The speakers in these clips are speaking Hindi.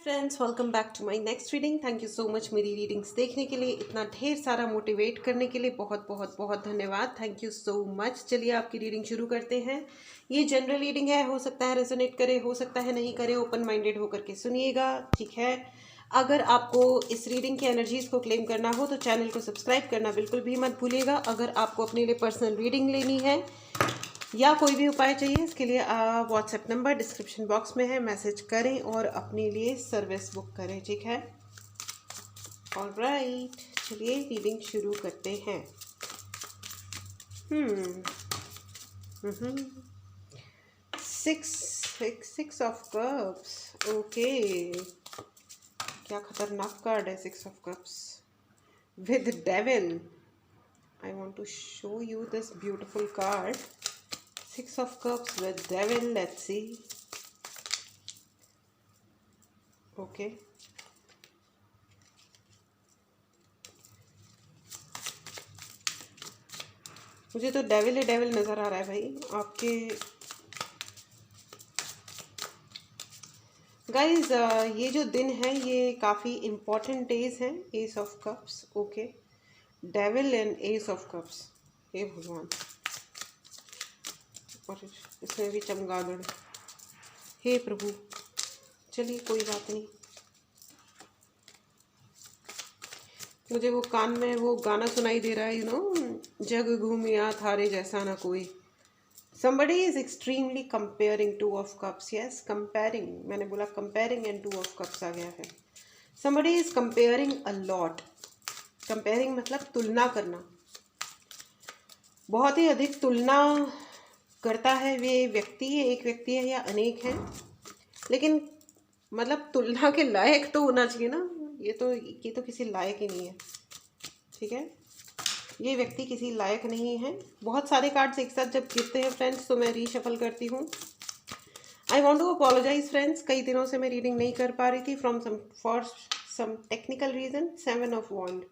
Friends, welcome back to my next reading. Thank you so much मेरी रीडिंग्स देखने के लिए, इतना ढेर सारा मोटिवेट करने के लिए बहुत बहुत बहुत धन्यवाद। Thank you so much. चलिए आपकी रीडिंग शुरू करते हैं। ये जनरल रीडिंग है, हो सकता है रेजोनेट करे, हो सकता है नहीं करे। ओपन माइंडेड होकर के सुनिएगा, ठीक है। अगर आपको इस रीडिंग की एनर्जीज को क्लेम करना हो तो चैनल को सब्सक्राइब करना बिल्कुल भी मत भूलिएगा। अगर आपको अपने लिए पर्सनल रीडिंग लेनी है या कोई भी उपाय चाहिए, इसके लिए व्हाट्सएप नंबर डिस्क्रिप्शन बॉक्स में है, मैसेज करें और अपने लिए सर्विस बुक करें, ठीक है। ऑलराइट, चलिए रीडिंग शुरू करते हैं। Six of cups, okay. क्या खतरनाक कार्ड है six of cups with devil. I want to show you this beautiful card. Six of Cups with Devil. Let's see. Okay. मुझे तो डेविल ही डेविल नज़र आ रहा है भाई आपके। गाइज ये जो दिन है ये काफ़ी इम्पोर्टेंट डेज हैं। Ace of cups, okay. Devil and ace of cups, हे भगवान। और इसमें भी चमगादड़, हे प्रभु। चलिए कोई बात नहीं। मुझे वो कान में वो गाना सुनाई दे रहा है, यू नो, जग घूमिया थारे जैसा ना कोई। somebody is extremely comparing two of cups. yes, comparing, मैंने बोला comparing and two of cups आ गया है। somebody is comparing a lot. comparing मतलब तुलना करना, बहुत ही अधिक तुलना करता है। वे व्यक्ति, एक व्यक्ति है या अनेक हैं, लेकिन मतलब तुलना के लायक तो होना चाहिए ना। ये तो किसी लायक ही नहीं है, ठीक है। ये व्यक्ति किसी लायक नहीं है। बहुत सारे कार्ड्स एक साथ जब गिरते हैं फ्रेंड्स तो मैं रीशफल करती हूँ। I want to apologise friends, कई दिनों से मैं रीडिंग नहीं कर पा रही थी for some technical reason. Seven of wand,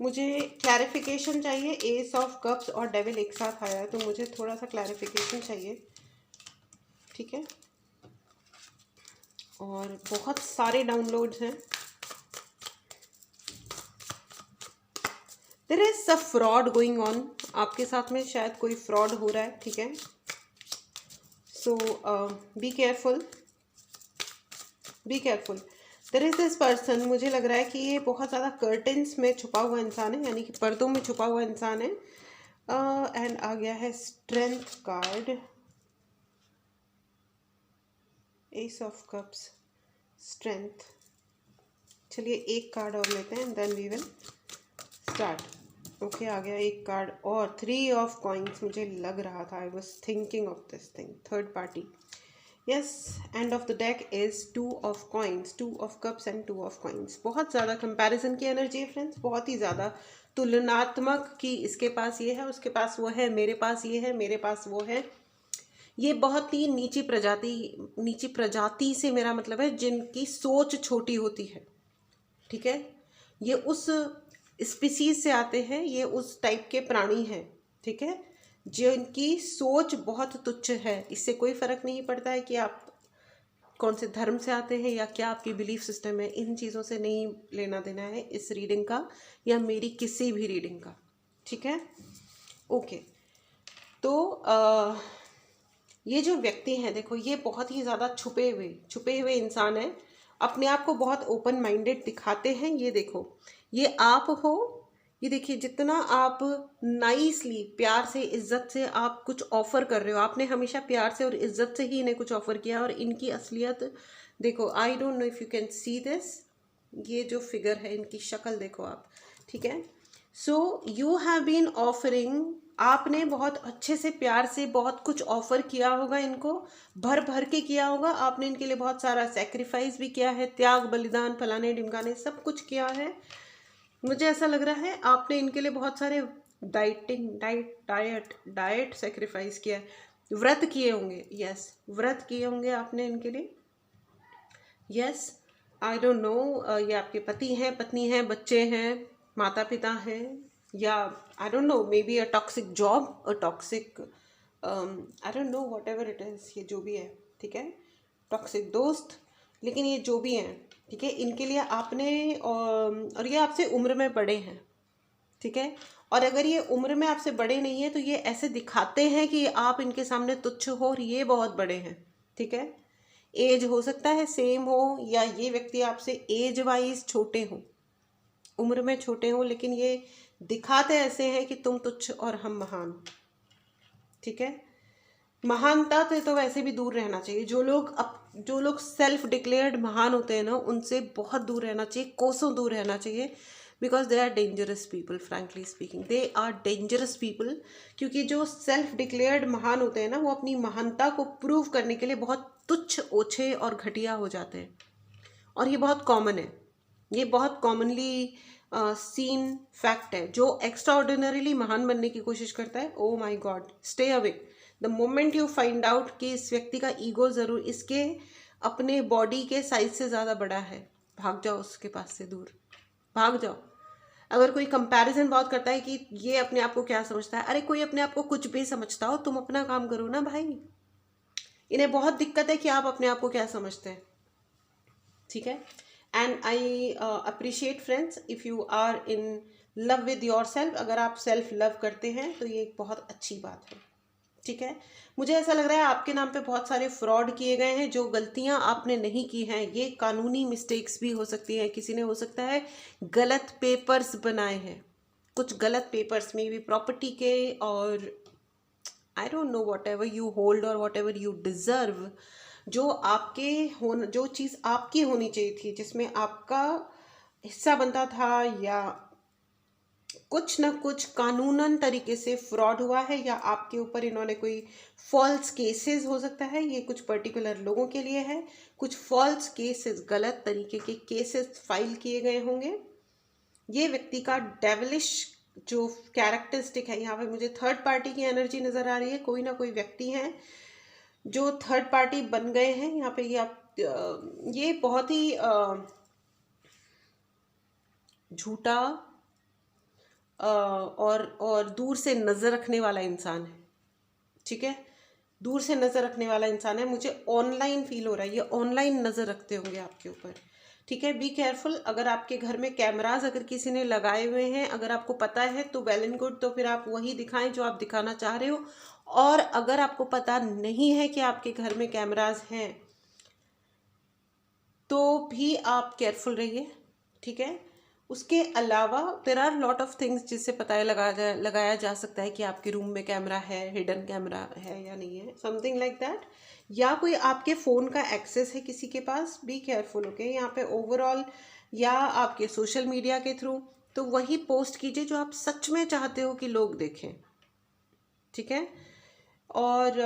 मुझे क्लैरिफिकेशन चाहिए। एस ऑफ कप्स और डेविल एक साथ आया है तो मुझे थोड़ा सा क्लैरिफिकेशन चाहिए, ठीक है। और बहुत सारे डाउनलोड्स हैं। There is a fraud going on, आपके साथ में शायद कोई फ्रॉड हो रहा है, ठीक है। So be careful, be careful. There is this person, मुझे लग रहा है कि ये बहुत ज़्यादा कर्टन्स में छुपा हुआ इंसान है, यानी कि पर्दों में छुपा हुआ इंसान है। एंड आ गया है strength card, ace of cups, strength. चलिए एक कार्ड और लेते हैं, then we will start. Okay, आ गया एक कार्ड और, थ्री ऑफ कॉइन्स। मुझे लग रहा था, I was thinking of this thing, third party. Yes, end of the deck is two of coins, two of cups and two of coins. बहुत ज़्यादा कंपैरिजन की एनर्जी है फ्रेंड्स, बहुत ही ज़्यादा तुलनात्मक कि इसके पास ये है, उसके पास वो है, मेरे पास ये है, मेरे पास वो है। ये बहुत ही नीची प्रजाति से मेरा मतलब है जिनकी सोच छोटी होती है, ठीक है। ये उस स्पीसीज से आते हैं, ये उस टाइप के प्राणी हैं, ठीक है, जिनकी सोच बहुत तुच्छ है। इससे कोई फर्क नहीं पड़ता है कि आप कौन से धर्म से आते हैं या क्या आपकी बिलीफ सिस्टम है। इन चीज़ों से नहीं लेना देना है इस रीडिंग का या मेरी किसी भी रीडिंग का, ठीक है। ओके, तो ये जो व्यक्ति हैं, देखो, ये बहुत ही ज़्यादा छुपे हुए इंसान हैं। अपने आप को बहुत ओपन माइंडेड दिखाते हैं। ये देखो, ये आप हो, ये देखिए, जितना आप नाइसली, प्यार से, इज्जत से आप कुछ ऑफर कर रहे हो, आपने हमेशा प्यार से और इज्जत से ही इन्हें कुछ ऑफर किया। और इनकी असलियत देखो, I don't know if you can see this, ये जो फिगर है, इनकी शक्ल देखो आप, ठीक है। So you have been offering, आपने बहुत अच्छे से, प्यार से बहुत कुछ ऑफर किया होगा, इनको भर भर के किया होगा। आपने इनके लिए बहुत सारा सेक्रीफाइस भी किया है, त्याग बलिदान फलाने ढिमकाने सब कुछ किया है। मुझे ऐसा लग रहा है आपने इनके लिए बहुत सारे डाइट सेक्रीफाइस किया है, व्रत किए होंगे। यस, व्रत किए होंगे आपने इनके लिए। यस, आई डोंट नो, ये आपके पति हैं, पत्नी हैं, बच्चे हैं, माता पिता हैं, या I don't know, may be a toxic job, a toxic, I don't know, what ever it is, ये जो भी है, ठीक है, टॉक्सिक दोस्त। लेकिन ये जो भी हैं, ठीक है, इनके लिए आपने और ये आपसे उम्र में बड़े हैं, ठीक है, और अगर ये उम्र में आपसे बड़े नहीं है तो ये ऐसे दिखाते हैं कि आप इनके सामने तुच्छ हो और ये बहुत बड़े हैं, ठीक है। एज हो सकता है सेम हो या ये व्यक्ति आपसे एज वाइज छोटे हो, उम्र में छोटे हो, लेकिन ये दिखाते ऐसे हैं कि तुम तुच्छ और हम महान, ठीक है। महानता से तो वैसे भी दूर रहना चाहिए। जो लोग सेल्फ डिक्लेयर्ड महान होते हैं ना, उनसे बहुत दूर रहना चाहिए, कोसों दूर रहना चाहिए, because they are dangerous people, frankly speaking they are dangerous people. क्योंकि जो सेल्फ डिक्लेयर्ड महान होते हैं ना, वो अपनी महानता को प्रूव करने के लिए बहुत तुच्छ, ओछे और घटिया हो जाते हैं, और ये बहुत कॉमन है, ये बहुत कॉमनली सीन फैक्ट है। जो एक्स्ट्रा ऑर्डिनरीली महान बनने की कोशिश करता है, oh my god, stay away. The moment you find out कि इस व्यक्ति का ईगो ज़रूर इसके अपने बॉडी के साइज से ज़्यादा बड़ा है, भाग जाओ उसके पास से दूर, भाग जाओ। अगर कोई कंपैरिजन बहुत करता है कि ये अपने आप को क्या समझता है, अरे कोई अपने आप को कुछ भी समझता हो, तुम अपना काम करो ना भाई। इन्हें बहुत दिक्कत है कि आप अपने आप को क्या समझते हैं, ठीक है। And I appreciate friends if you are in love with yourself. अगर आप सेल्फ लव करते हैं तो ये एक बहुत अच्छी बात है, ठीक है। मुझे ऐसा लग रहा है आपके नाम पे बहुत सारे फ्रॉड किए गए हैं। जो गलतियां आपने नहीं की हैं, ये कानूनी मिस्टेक्स भी हो सकती हैं। किसी ने हो सकता है गलत पेपर्स बनाए हैं, कुछ गलत पेपर्स में भी प्रॉपर्टी के, और I don't know what ever you hold और वॉट एवर यू डिजर्व, जो आपके होना, जो चीज़ आपकी होनी चाहिए थी, जिसमें आपका हिस्सा बनता था, या कुछ ना कुछ कानूनन तरीके से फ्रॉड हुआ है, या आपके ऊपर इन्होंने कोई फॉल्स केसेस, हो सकता है ये कुछ पर्टिकुलर लोगों के लिए है, कुछ फॉल्स केसेस, गलत तरीके के केसेस फाइल किए गए होंगे। ये व्यक्ति का डेविलिश जो कैरेक्टरिस्टिक है, यहाँ पे मुझे थर्ड पार्टी की एनर्जी नज़र आ रही है। कोई ना कोई व्यक्ति है जो थर्ड पार्टी बन गए हैं यहाँ पे। ये बहुत ही झूठा और दूर से नज़र रखने वाला इंसान है, ठीक है, दूर से नज़र रखने वाला इंसान है। मुझे ऑनलाइन फील हो रहा है, ये ऑनलाइन नज़र रखते होंगे आपके ऊपर, ठीक है। Be careful. अगर आपके घर में कैमराज अगर किसी ने लगाए हुए हैं, अगर आपको पता है तो वेल एंड गुड, तो फिर आप वही दिखाएं जो आप दिखाना चाह रहे हो। और अगर आपको पता नहीं है कि आपके घर में कैमराज हैं, तो भी आप केयरफुल रहिए, ठीक है। उसके अलावा there are lot of things जिससे पता लगाया जा सकता है कि आपके रूम में कैमरा है, हिडन कैमरा है या नहीं है, समथिंग लाइक दैट। या कोई आपके फ़ोन का एक्सेस है किसी के पास, बी केयरफुल, ओके। यहाँ पे ओवरऑल या आपके सोशल मीडिया के थ्रू, तो वही पोस्ट कीजिए जो आप सच में चाहते हो कि लोग देखें, ठीक है। और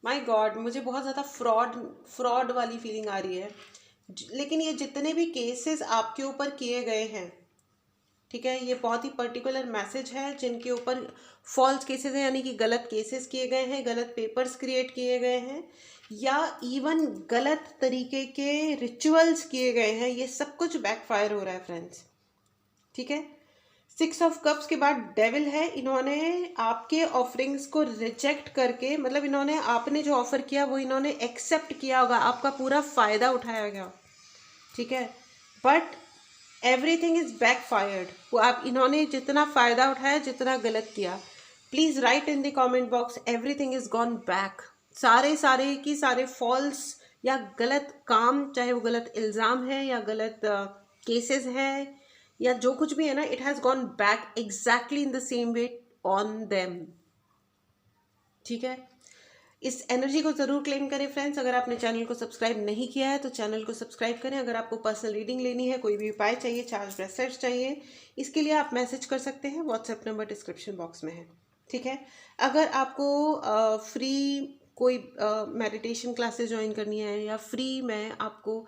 माय गॉड, मुझे बहुत ज़्यादा फ्रॉड वाली फीलिंग आ रही है। लेकिन ये जितने भी केसेस आपके ऊपर किए गए हैं, ठीक है, ये बहुत ही पर्टिकुलर मैसेज है जिनके ऊपर फॉल्स केसेस हैं, यानी कि गलत केसेस किए गए हैं, गलत पेपर्स क्रिएट किए गए हैं, या इवन गलत तरीके के रिचुअल्स किए गए हैं। ये सब कुछ बैकफायर हो रहा है फ्रेंड्स, ठीक है। 6 ऑफ कप्स के बाद डेविल है। इन्होंने आपके ऑफरिंग्स को रिजेक्ट करके, मतलब इन्होंने आपने जो ऑफर किया वो इन्होंने एक्सेप्ट किया होगा, आपका पूरा फायदा उठाया गया, ठीक है। But everything is backfired. वो आप इन्होंने जितना फायदा उठाया, जितना गलत किया, please right in the comment box, everything is gone back. सारे फॉल्स या गलत काम, चाहे वो गलत इल्ज़ाम है या गलत केसेस है या जो कुछ भी है ना, it has gone back exactly in the same way on them, ठीक है। इस एनर्जी को ज़रूर क्लेम करें फ्रेंड्स। अगर आपने चैनल को सब्सक्राइब नहीं किया है तो चैनल को सब्सक्राइब करें। अगर आपको पर्सनल रीडिंग लेनी है, कोई भी उपाय चाहिए, चार्ज ब्रेसलेट्स चाहिए, इसके लिए आप मैसेज कर सकते हैं। व्हाट्सएप नंबर डिस्क्रिप्शन बॉक्स में है, ठीक है। अगर आपको फ्री कोई मेडिटेशन क्लासेस ज्वाइन करनी है, या फ्री में आपको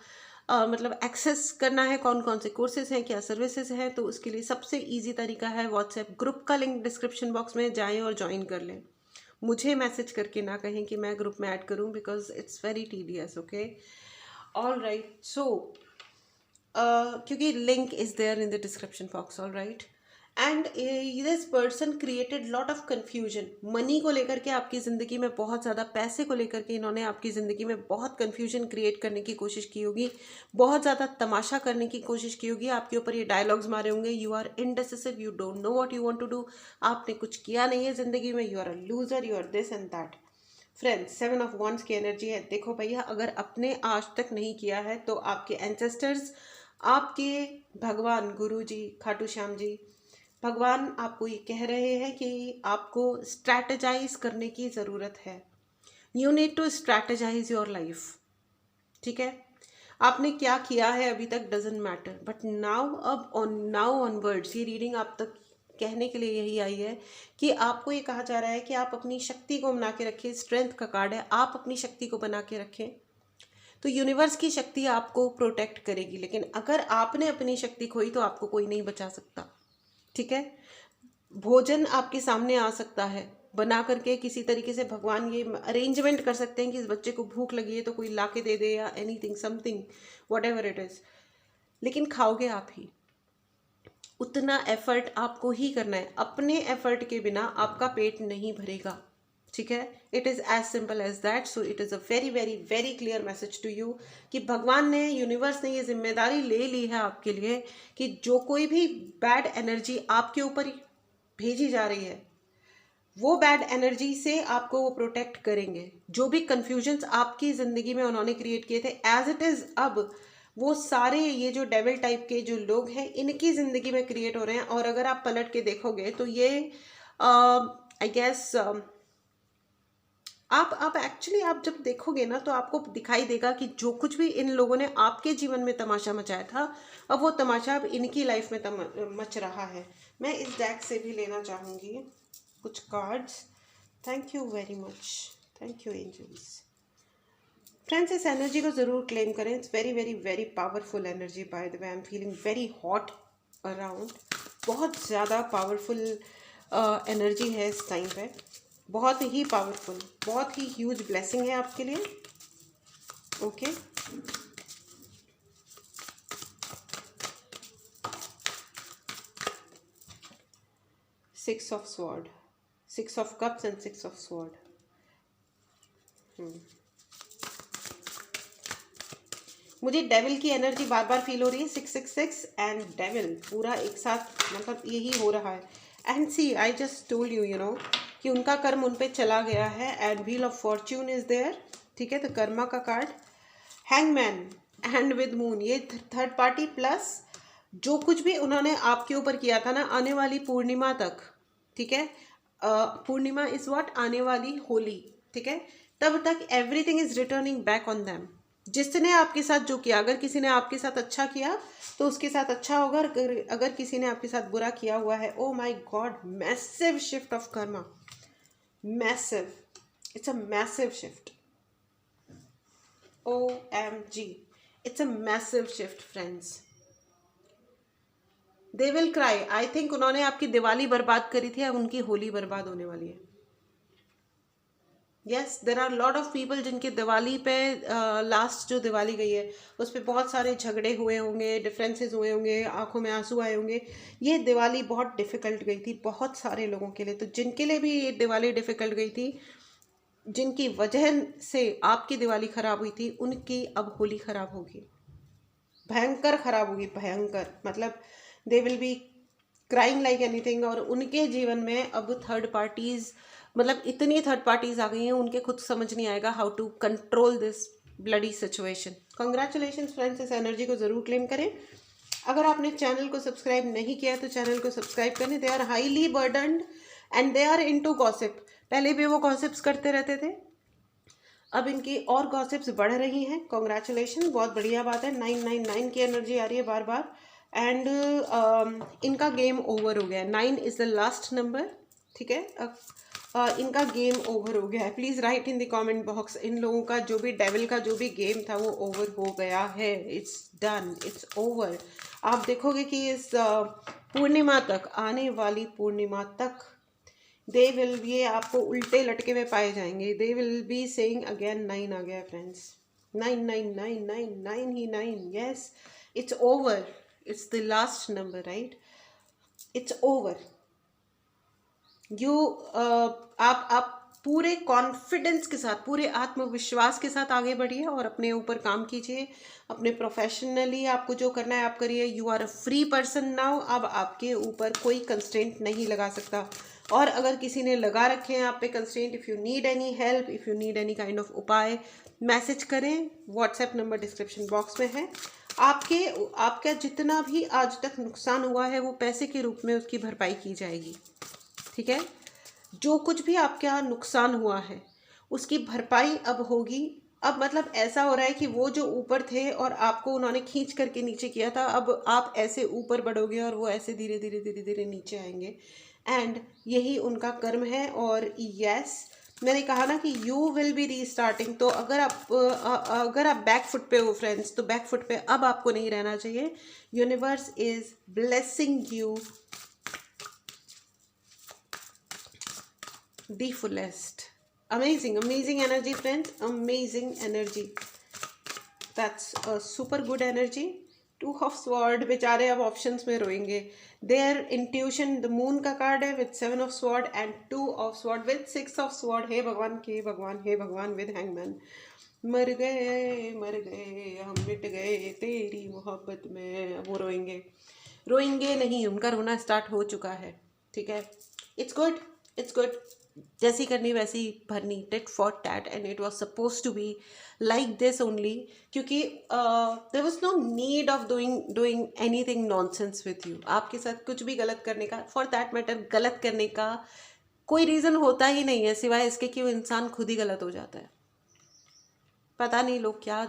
मतलब एक्सेस करना है कौन कौन से कोर्सेज हैं, क्या सर्विसेज हैं, तो उसके लिए सबसे इजी तरीका है व्हाट्सएप ग्रुप का लिंक डिस्क्रिप्शन बॉक्स में जाएं और ज्वाइन कर लें। मुझे मैसेज करके ना कहें कि मैं ग्रुप में ऐड करूं, because it's very tedious, okay. All right, so क्योंकि link is there in the description box, all right. And this person created lot of confusion. Money को लेकर के आपकी ज़िंदगी में बहुत ज़्यादा, पैसे को लेकर के इन्होंने आपकी ज़िंदगी में बहुत कन्फ्यूजन क्रिएट करने की कोशिश की होगी, बहुत ज़्यादा तमाशा करने की कोशिश की होगी, आपके ऊपर ये डायलॉग्स मारे होंगे, you are indecisive, you don't know what you want to do, आपने कुछ किया नहीं है ज़िंदगी में, you are a loser, you are this and that. Friends, 7 of wands की एनर्जी है। देखो भैया, अगर अपने आज तक नहीं किया है तो आपके एंसेस्टर्स, आपके भगवान गुरु जी, खाटू श्याम जी, भगवान आपको ये कह रहे हैं कि आपको स्ट्रैटेजाइज करने की ज़रूरत है। You need to strategise your life. ठीक है, आपने क्या किया है अभी तक डजेंट मैटर, बट नाउ, अब नाउ ऑनवर्ड्स, ये रीडिंग आप तक कहने के लिए यही आई है कि आपको ये कहा जा रहा है कि आप अपनी शक्ति को बना के रखें। स्ट्रेंथ का कार्ड है, आप अपनी शक्ति को बना के रखें तो यूनिवर्स की शक्ति आपको प्रोटेक्ट करेगी। लेकिन अगर आपने अपनी शक्ति खोई तो आपको कोई नहीं बचा सकता। ठीक है, भोजन आपके सामने आ सकता है बना करके, किसी तरीके से भगवान ये अरेंजमेंट कर सकते हैं कि इस बच्चे को भूख लगी है तो कोई ला के दे दे, या anything something what ever it is, लेकिन खाओगे आप ही। उतना एफर्ट आपको ही करना है, अपने एफर्ट के बिना आपका पेट नहीं भरेगा। ठीक है, it is as simple as that. So it is a very very very clear message to you कि भगवान ने, यूनिवर्स ने ये जिम्मेदारी ले ली है आपके लिए कि जो कोई भी बैड एनर्जी आपके ऊपर भेजी जा रही है, वो बैड एनर्जी से आपको वो प्रोटेक्ट करेंगे। जो भी कन्फ्यूजन्स आपकी ज़िंदगी में उन्होंने क्रिएट किए थे, एज इट इज़ अब वो सारे ये जो डेविल टाइप के जो लोग हैं, इनकी ज़िंदगी में क्रिएट हो रहे हैं। और अगर आप पलट के देखोगे तो ये आई गेस आप एक्चुअली आप जब देखोगे ना तो आपको दिखाई देगा कि जो कुछ भी इन लोगों ने आपके जीवन में तमाशा मचाया था, अब वो तमाशा अब इनकी लाइफ में मच रहा है। मैं इस डेक से भी लेना चाहूँगी कुछ cards. Thank you very much, thank you angels. Friends, इस एनर्जी को ज़रूर क्लेम करें। It's very very very powerful energy. By the way, I am feeling very hot around. बहुत ज़्यादा पावरफुल एनर्जी है इस टाइम पे, बहुत ही पावरफुल, बहुत ही ह्यूज ब्लेसिंग है आपके लिए। Okay, six of sword, 6 of cups and 6 of sword. मुझे डेविल की एनर्जी बार बार फील हो रही है। 666 एंड डेविल पूरा एक साथ, मतलब यही हो रहा है। And see, I just told you, you know, कि उनका कर्म उन पे चला गया है। And wheel of fortune is there. ठीक है, तो कर्मा का card, hangman and with moon, ये थर्ड पार्टी प्लस जो कुछ भी उन्होंने आपके ऊपर किया था ना, आने वाली पूर्णिमा तक। ठीक है, पूर्णिमा इज व्हाट, आने वाली होली। ठीक है, तब तक everything is returning back on them. जिसने आपके साथ जो किया, अगर किसी ने आपके साथ अच्छा किया तो उसके साथ अच्छा होगा, अगर किसी ने आपके साथ बुरा किया हुआ है, oh my God, massive shift of Karma, massive, it's a massive shift. OMG, it's a massive shift friends. They will cry. I think उन्होंने आपकी दिवाली बर्बाद करी थी, अब उनकी होली बर्बाद होने वाली है। Yes, there are lot of people जिनकी दिवाली पे, लास्ट जो दिवाली गई है उस पर बहुत सारे झगड़े हुए होंगे, डिफरेंसेस हुए होंगे, आंखों में आंसू आए होंगे। ये दिवाली बहुत डिफ़िकल्ट गई थी बहुत सारे लोगों के लिए। तो जिनके लिए भी ये दिवाली डिफ़िकल्ट गई थी, जिनकी वजह से आपकी दिवाली ख़राब हुई थी, उनकी अब होली ख़राब होगी, भयंकर ख़राब होगी, भयंकर। मतलब they will be crying like anything. और उनके जीवन में अब थर्ड पार्टीज़, मतलब इतनी थर्ड पार्टीज़ आ गई हैं, उनके खुद समझ नहीं आएगा how to control this bloody situation. Congratulation friends, इस एनर्जी को ज़रूर क्लेम करें। अगर आपने चैनल को सब्सक्राइब नहीं किया तो चैनल को सब्सक्राइब करें। They are highly burdened and they are into gossip. पहले भी वो गॉसिप्स करते रहते थे, अब इनकी और गॉसिप्स बढ़ रही हैं। कॉन्ग्रेचुलेशन, बहुत बढ़िया बात है। 999 की एनर्जी आ रही है बार बार। एंड इनका गेम ओवर हो गया है। 9 इज़ द लास्ट नंबर। ठीक है, इनका गेम ओवर हो गया है। Please write in the comment box, इन लोगों का जो भी डेविल का जो भी गेम था वो ओवर हो गया है। It's done, it's over. आप देखोगे कि इस पूर्णिमा तक, आने वाली पूर्णिमा तक, दे विल, ये आपको उल्टे लटके में पाए जाएंगे। They will be saying again 9 आ गया friends, 9 he 9। Yes, it's over, it's the last number, right. It's over. आप पूरे कॉन्फिडेंस के साथ, पूरे आत्मविश्वास के साथ आगे बढ़िए और अपने ऊपर काम कीजिए। अपने प्रोफेशनली आपको जो करना है आप करिए। You are a free person now. अब आपके ऊपर कोई कंस्ट्रेंट नहीं लगा सकता। और अगर किसी ने लगा रखे हैं आप पे constraint, if you need any help, if you need any kind of उपाय, मैसेज करें। व्हाट्सएप नंबर डिस्क्रिप्शन बॉक्स में है। आपका जितना भी आज तक नुकसान हुआ है वो पैसे के रूप में उसकी भरपाई की जाएगी, ठीक है। जो कुछ भी आपके यहाँ नुकसान हुआ है उसकी भरपाई अब होगी। अब मतलब ऐसा हो रहा है कि वो जो ऊपर थे और आपको उन्होंने खींच करके नीचे किया था, अब आप ऐसे ऊपर बढ़ोगे और वो ऐसे धीरे धीरे धीरे धीरे नीचे आएंगे। एंड यही उनका कर्म है। और यस, मैंने कहा ना कि यू विल बी रीस्टार्टिंग। तो अगर आप बैक फुट पे हो फ्रेंड्स, तो बैक फुट पे अब आपको नहीं रहना चाहिए। Universe is blessing you the fullest. Amazing, amazing energy friends, amazing energy. That's a super good energy. Two of sword, बेचारे अब ऑप्शंस में रोएंगे। Their intuition, the moon का कार्ड है with 7 of sword and 2 of sword with 6 of sword। हे भगवान, हे भगवान, हे भगवान with hangman। मर गए हम, मिट गए तेरी मोहब्बत में। वो रोएंगे, रोएंगे नहीं, उनका रोना स्टार्ट हो चुका है, ठीक है। It's good, it's good. जैसी करनी वैसी भरनी, tit for tat. And it was suppose to be like this only, क्योंकि there was no need of doing anything nonsense with you. आपके साथ कुछ भी गलत करने का, फॉर दैट मैटर गलत करने का कोई रीज़न होता ही नहीं है सिवाय इसके कि वो इंसान खुद ही गलत हो जाता है। पता नहीं लोग क्या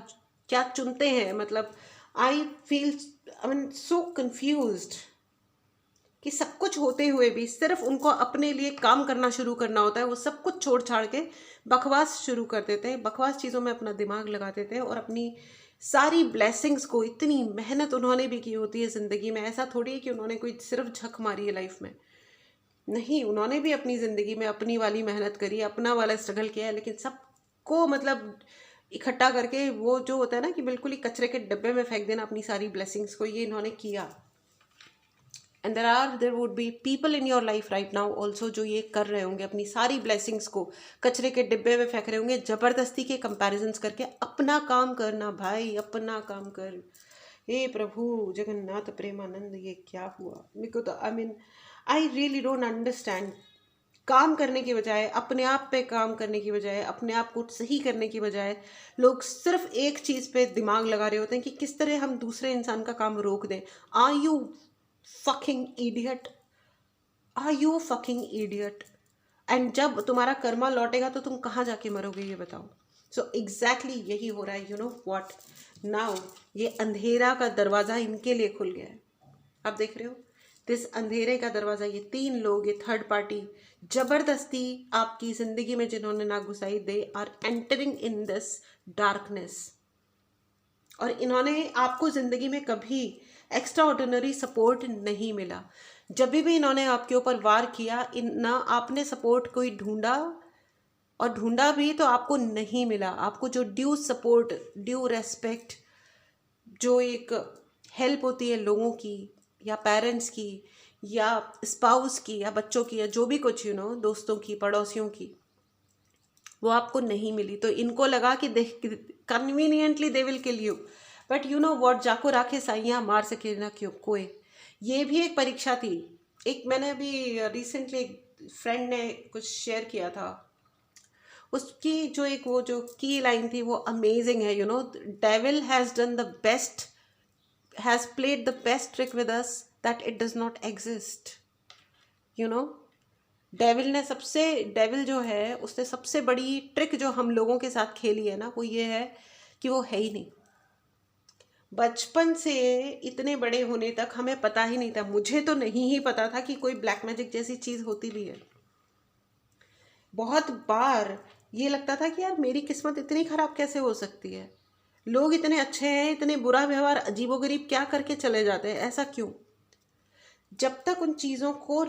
क्या चुनते हैं। मतलब आई मीन सो कंफ्यूज्ड कि सब कुछ होते हुए भी सिर्फ उनको अपने लिए काम करना शुरू करना होता है। वो सब कुछ छोड़ छाड़ के बकवास शुरू कर देते हैं, बकवास चीज़ों में अपना दिमाग लगा देते हैं। और अपनी सारी ब्लेसिंग्स को, इतनी मेहनत उन्होंने भी की होती है ज़िंदगी में। ऐसा थोड़ी है कि उन्होंने कोई सिर्फ झक मारी है लाइफ में, नहीं, उन्होंने भी अपनी ज़िंदगी में अपनी वाली मेहनत करी, अपना वाला स्ट्रगल किया है। लेकिन सबको मतलब इकट्ठा करके वो जो होता है ना कि बिल्कुल ही कचरे के डब्बे में फेंक देना अपनी सारी ब्लेसिंग्स को, ये इन्होंने किया। And there would be people in your life right now also जो ये कर रहे होंगे, अपनी सारी ब्लेसिंग्स को कचरे के डिब्बे में फेंक रहे होंगे, ज़बरदस्ती के कंपैरिजन्स करके। अपना काम करना भाई, अपना काम कर। हे प्रभु जगन्नाथ प्रेमानंद, ये क्या हुआ मेरे को? तो आई रियली डोंट अंडरस्टैंड। काम करने की बजाय, अपने आप पे काम करने की बजाय, अपने आप को सही करने की बजाय लोग सिर्फ एक चीज़ पे दिमाग लगा रहे होते हैं कि किस तरह हम दूसरे इंसान का काम रोक दें। Are you fucking idiot? Are you fucking idiot? And जब तुम्हारा कर्मा लौटेगा तो तुम कहाँ जाके मरोगे ये बताओ। सो एग्जैक्टली यही हो रहा है। यू नो व्हाट नाउ, ये अंधेरा का दरवाज़ा इनके लिए खुल गया है। आप देख रहे हो दिस अंधेरे का दरवाज़ा, ये 3 लोग, ये थर्ड पार्टी जबरदस्ती आपकी ज़िंदगी में जिन्होंने ना घुसाई, they are entering in this darkness. और इन्होंने आपको ज़िंदगी में कभी एक्स्ट्रा ऑर्डिनरी सपोर्ट नहीं मिला। जब भी इन्होंने आपके ऊपर वार किया, ना आपने सपोर्ट कोई ढूंढा, और ढूंढा भी तो आपको नहीं मिला। आपको जो ड्यू सपोर्ट, ड्यू रेस्पेक्ट, जो एक हेल्प होती है लोगों की या पेरेंट्स की या स्पाउस की या बच्चों की या जो भी कुछ दोस्तों की, पड़ोसियों की, वो आपको नहीं मिली। तो इनको लगा कि conveniently they will kill you, but you know what, जाको राखे साइयाँ मार सके ना क्यों कोई। ये भी एक परीक्षा थी। एक मैंने अभी रिसेंटली एक फ्रेंड ने कुछ शेयर किया था, उसकी जो एक वो जो की लाइन थी वो अमेजिंग है। Devil has done the best, has played the best trick with us that it does not exist. Devil जो है उसने सबसे बड़ी ट्रिक जो हम लोगों के साथ खेली है ना, वो ये है कि वो है ही नहीं। बचपन से इतने बड़े होने तक हमें पता ही नहीं था, मुझे तो नहीं ही पता था कि कोई ब्लैक मैजिक जैसी चीज़ होती भी है। बहुत बार ये लगता था कि यार मेरी किस्मत इतनी ख़राब कैसे हो सकती है, लोग इतने अच्छे हैं, इतने बुरा व्यवहार अजीबोगरीब क्या करके चले जाते हैं, ऐसा क्यों। जब तक उन चीज़ों को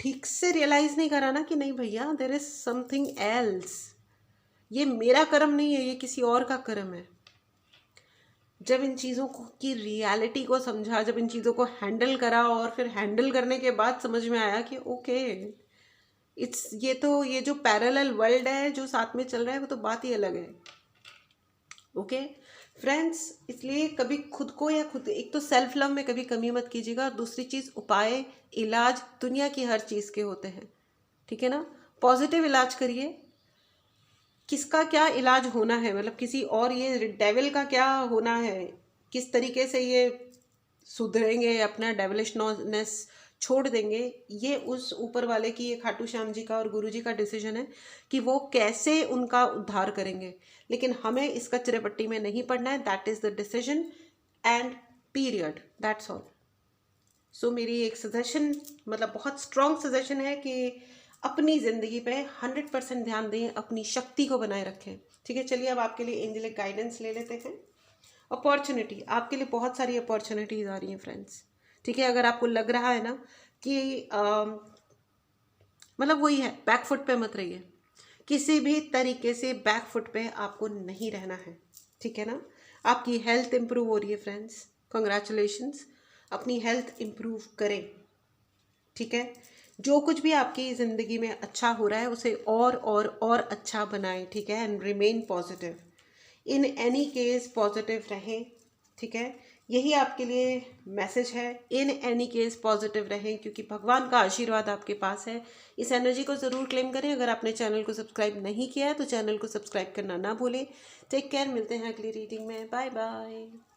ठीक से रियलाइज़ नहीं करा ना कि नहीं भैया, देयर इज़ समथिंग एल्स, ये मेरा कर्म नहीं है, ये किसी और का कर्म है। जब इन चीज़ों को की रियलिटी को समझा, जब इन चीज़ों को हैंडल करा और फिर हैंडल करने के बाद समझ में आया कि ओके, ये जो पैरेलल वर्ल्ड है जो साथ में चल रहा है वो तो बात ही अलग है। ओके फ्रेंड्स, इसलिए कभी खुद को या खुद एक तो सेल्फ लव में कभी कमी मत कीजिएगा, और दूसरी चीज़ उपाय इलाज दुनिया की हर चीज़ के होते हैं, ठीक है ना। पॉजिटिव इलाज करिए, किसका क्या इलाज होना है, मतलब किसी और ये डेविल का क्या होना है, किस तरीके से ये सुधरेंगे, अपना डेविलिशनेस छोड़ देंगे, ये उस ऊपर वाले की, ये खाटू श्याम जी का और गुरु जी का डिसीजन है कि वो कैसे उनका उद्धार करेंगे। लेकिन हमें इस कचरे पट्टी में नहीं पड़ना है। That is the decision and period, that's all. So मेरी एक सजेशन, मतलब बहुत स्ट्रॉन्ग सजेशन है कि अपनी ज़िंदगी पे 100% ध्यान दें, अपनी शक्ति को बनाए रखें, ठीक है। चलिए अब आपके लिए एंजेलिक गाइडेंस ले लेते हैं। अपॉर्चुनिटी, आपके लिए बहुत सारी अपॉर्चुनिटीज़ आ रही हैं फ्रेंड्स, ठीक है। अगर आपको लग रहा है ना कि मतलब वही है, बैक फुट पे मत रहिए, किसी भी तरीके से बैक फुट पे आपको नहीं रहना है, ठीक है ना। आपकी हेल्थ इंप्रूव हो रही है फ्रेंड्स, कंग्रेचुलेशंस, अपनी हेल्थ इंप्रूव करें, ठीक है। जो कुछ भी आपकी ज़िंदगी में अच्छा हो रहा है उसे और अच्छा बनाएं, ठीक है। And remain positive, in any case positive रहें, ठीक है। यही आपके लिए मैसेज है, इन एनी केस पॉजिटिव रहें, क्योंकि भगवान का आशीर्वाद आपके पास है। इस एनर्जी को ज़रूर क्लेम करें। अगर आपने चैनल को सब्सक्राइब नहीं किया है तो चैनल को सब्सक्राइब करना ना भूलें। टेक केयर, मिलते हैं अगली रीडिंग में, बाय बाय।